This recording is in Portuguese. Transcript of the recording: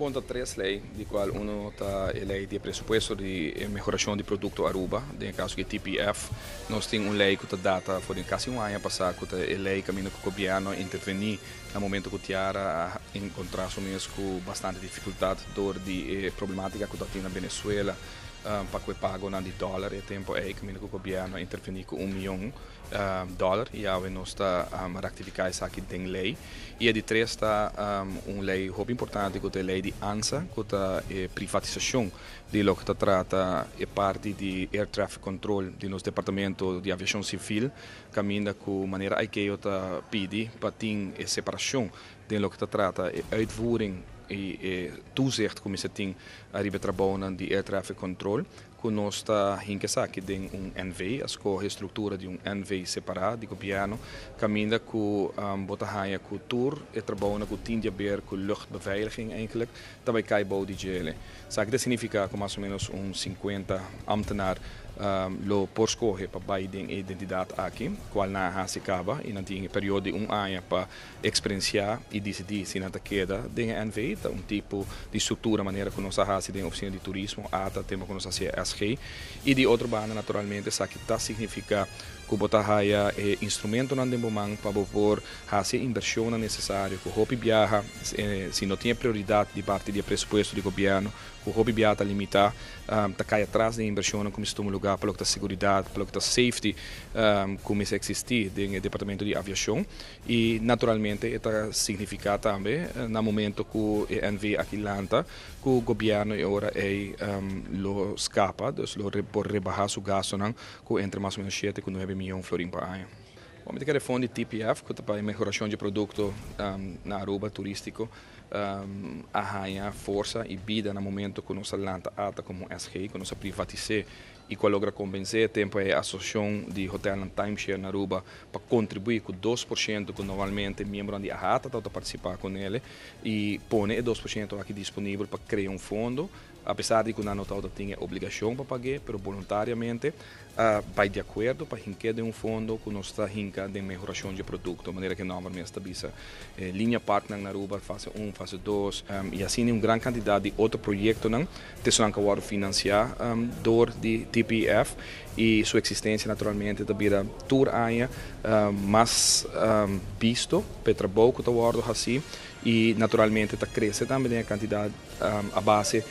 conta três leis, de qual uma está a lei de pressuposto de melhoração de produto Aruba, no caso que TPF, nós temos uma lei que está data por quase um ano passado, que é a lei que o governo intervenir no momento que tiara encontrar com bastante dificuldade dor de problemática que está na Venezuela. Para que pago de dólar, e tempo é que o governo intervenir com $1 milhão e agora nós está a ratificar essa aqui tem lei. E de três está uma lei muito importante, que é a lei de ANSA, que é a privatização de lo que trata a parte de air traffic control de nosso departamento de aviação civil, caminha com maneira que eu pedi para ter a separação de lo que trata a uitvoering e toezicht como se tem arriba trabalhando de air traffic control, que nós está aqui tem NV, a estrutura de NV separado de governo, caminha com botahanha com tour e trabalha com tinha ver com luchtbeveiliging eigenlijk, também cai bouw de gele. Dat significa que mais ou menos 50 ambtenaar lo porskohe para baiding identidade aqui, qual na hasi acaba e não tinha período de ano para experienciar e decidir se não queda de NV, tipo de estrutura maneira que nós hasi de oficina de turismo, ata tema que nós hasi SG e de outra banda naturalmente isso aqui significa que botar instrumento na demomang para por fazer inversão necessária, que o hobby viaja se não tinha prioridade de parte do pressuposto do governo, que o hobby viaja limitar, tá cai atrás da inversão como se lugar para a segurança, para a safety, como se existir no departamento de aviação e naturalmente isso significa também no momento que o NV aqui lanta, que o governo agora lo escapa, então lo por rebaixar o gasto que entre mais ou menos 7 e 9 milhões florim por ano. Vamos ter que de TPF, que é para a melhoração de produto na Aruba turístico, a força e vida no momento que nós lanta ata como SG, que nós privatizamos e que logra convencer tempo é a associação de hotel and timeshare na Aruba para contribuir com 2% que normalmente membro de AHATA está participar com ele e põe 2% aqui disponível para criar um fundo, apesar de que não tinha obrigação para pagar, mas voluntariamente vai de acordo para rinquer de um fundo que nós está rinca de melhoração de produto, de maneira que normalmente está bisa linha partner na Aruba, fase 1, fase 2 e assim uma grande quantidade de outros projetos que são que financiar door de TPF e sua existência naturalmente da vira tour aia mais visto para trabalho que está assim e naturalmente está crescendo também a quantidade a base